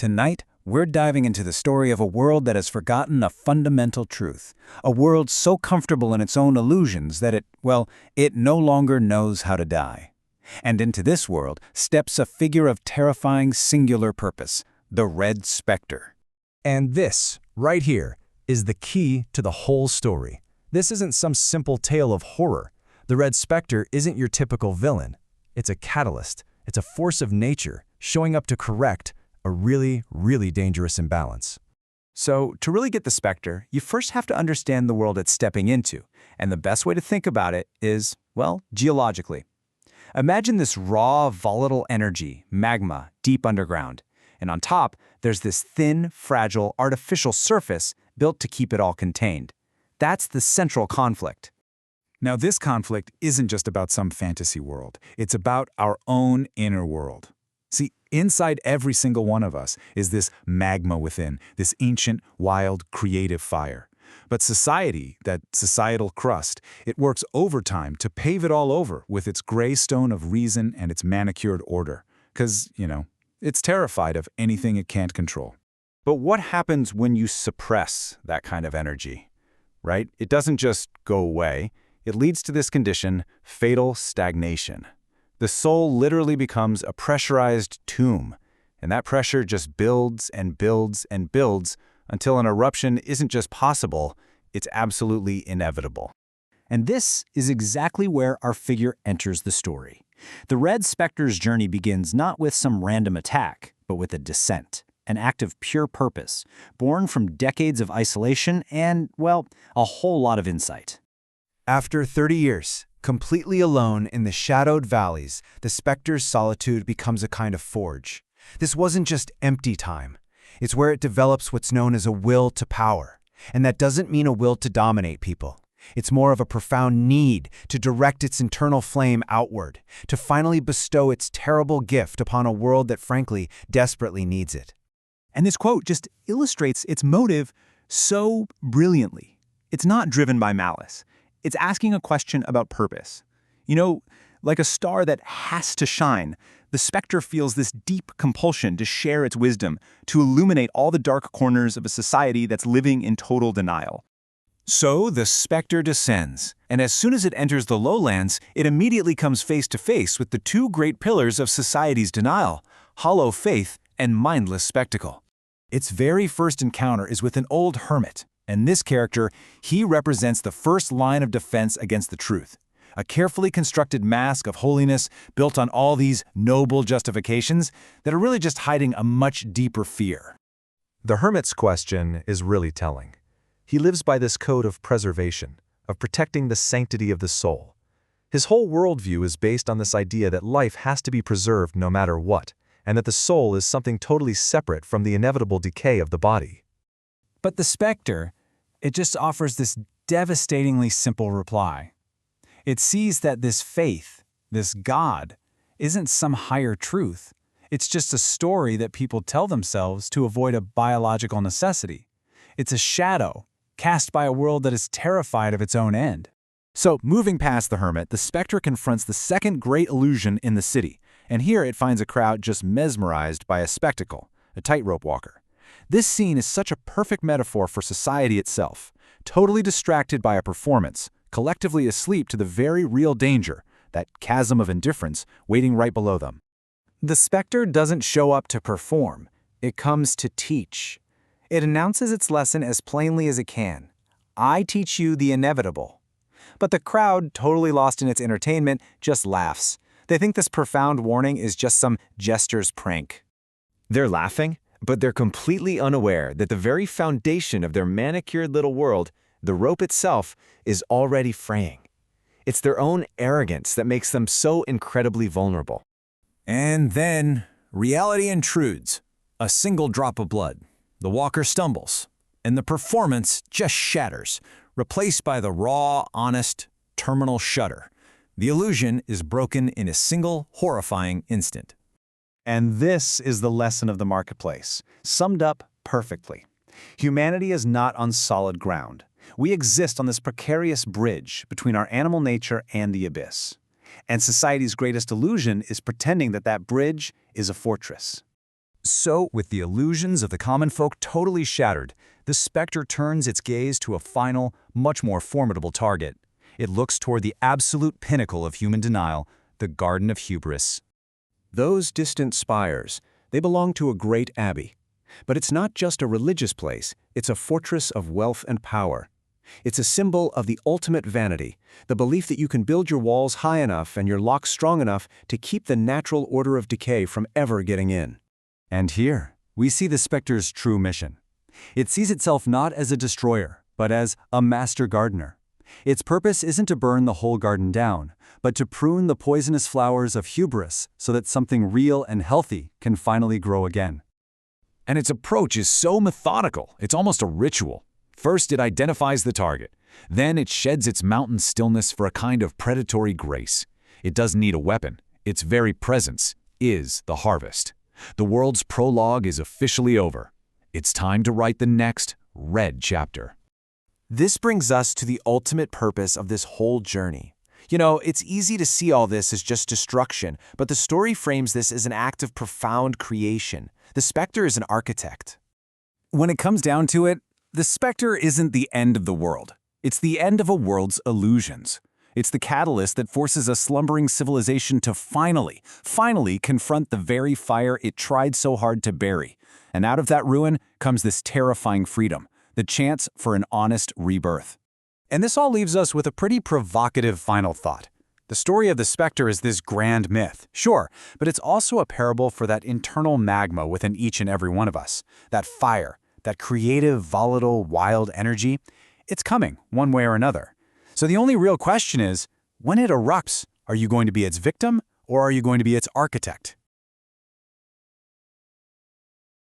Tonight, we're diving into the story of a world that has forgotten a fundamental truth. A world so comfortable in its own illusions that it no longer knows how to die. And into this world steps a figure of terrifying singular purpose, the Red Spectre. And this, right here, is the key to the whole story. This isn't some simple tale of horror. The Red Spectre isn't your typical villain. It's a catalyst. It's a force of nature showing up to correct a really, really dangerous imbalance. So, to really get the Spectre, you first have to understand the world it's stepping into. And the best way to think about it is, geologically. Imagine this raw, volatile energy, magma, deep underground. And on top, there's this thin, fragile, artificial surface built to keep it all contained. That's the central conflict. Now, this conflict isn't just about some fantasy world. It's about our own inner world. See, inside every single one of us is this magma within, this ancient, wild, creative fire. But society, that societal crust, it works overtime to pave it all over with its gray stone of reason and its manicured order. 'Cause, it's terrified of anything it can't control. But what happens when you suppress that kind of energy? Right? It doesn't just go away. It leads to this condition, fatal stagnation. The soul literally becomes a pressurized tomb, and that pressure just builds and builds and builds until an eruption isn't just possible, it's absolutely inevitable. And this is exactly where our figure enters the story. The Red Spectre's journey begins not with some random attack, but with a descent, an act of pure purpose, born from decades of isolation and, a whole lot of insight. After 30 years, completely alone in the shadowed valleys, the Spectre's solitude becomes a kind of forge. This wasn't just empty time. It's where it develops what's known as a will to power. And that doesn't mean a will to dominate people. It's more of a profound need to direct its internal flame outward, to finally bestow its terrible gift upon a world that frankly desperately needs it. And this quote just illustrates its motive so brilliantly. It's not driven by malice. It's asking a question about purpose. Like a star that has to shine, the Spectre feels this deep compulsion to share its wisdom, to illuminate all the dark corners of a society that's living in total denial. So the Spectre descends, and as soon as it enters the lowlands, it immediately comes face to face with the two great pillars of society's denial, hollow faith and mindless spectacle. Its very first encounter is with an old hermit. And this character, he represents the first line of defense against the truth. A carefully constructed mask of holiness built on all these noble justifications that are really just hiding a much deeper fear. The hermit's question is really telling. He lives by this code of preservation, of protecting the sanctity of the soul. His whole worldview is based on this idea that life has to be preserved no matter what, and that the soul is something totally separate from the inevitable decay of the body. But the Spectre, it just offers this devastatingly simple reply. It sees that this faith, this God, isn't some higher truth. It's just a story that people tell themselves to avoid a biological necessity. It's a shadow cast by a world that is terrified of its own end. So, moving past the hermit, the Spectre confronts the second great illusion in the city, and here it finds a crowd just mesmerized by a spectacle, a tightrope walker. This scene is such a perfect metaphor for society itself, totally distracted by a performance, collectively asleep to the very real danger, that chasm of indifference waiting right below them. The Spectre doesn't show up to perform, it comes to teach. It announces its lesson as plainly as it can. I teach you the inevitable. But the crowd, totally lost in its entertainment, just laughs. They think this profound warning is just some jester's prank. They're laughing, but they're completely unaware that the very foundation of their manicured little world, the rope itself, is already fraying. It's their own arrogance that makes them so incredibly vulnerable. And then, reality intrudes. A single drop of blood. The walker stumbles, and the performance just shatters, replaced by the raw, honest, terminal shudder. The illusion is broken in a single, horrifying instant. And this is the lesson of the marketplace, summed up perfectly. Humanity is not on solid ground. We exist on this precarious bridge between our animal nature and the abyss. And society's greatest illusion is pretending that that bridge is a fortress. So, with the illusions of the common folk totally shattered, the specter turns its gaze to a final, much more formidable target. It looks toward the absolute pinnacle of human denial, the Garden of Hubris. Those distant spires, they belong to a great abbey. But it's not just a religious place, it's a fortress of wealth and power. It's a symbol of the ultimate vanity, the belief that you can build your walls high enough and your locks strong enough to keep the natural order of decay from ever getting in. And here, we see the specter's true mission. It sees itself not as a destroyer, but as a master gardener. Its purpose isn't to burn the whole garden down, but to prune the poisonous flowers of hubris so that something real and healthy can finally grow again. And its approach is so methodical, it's almost a ritual. First, it identifies the target. Then it sheds its mountain stillness for a kind of predatory grace. It doesn't need a weapon. Its very presence is the harvest. The world's prologue is officially over. It's time to write the next red chapter. This brings us to the ultimate purpose of this whole journey. You know, it's easy to see all this as just destruction, but the story frames this as an act of profound creation. The specter is an architect. When it comes down to it, the specter isn't the end of the world. It's the end of a world's illusions. It's the catalyst that forces a slumbering civilization to finally confront the very fire it tried so hard to bury. And out of that ruin comes this terrifying freedom, the chance for an honest rebirth. And this all leaves us with a pretty provocative final thought. The story of the specter is this grand myth, sure, but it's also a parable for that internal magma within each and every one of us. That fire, that creative, volatile, wild energy, it's coming one way or another. So the only real question is, when it erupts, are you going to be its victim or are you going to be its architect?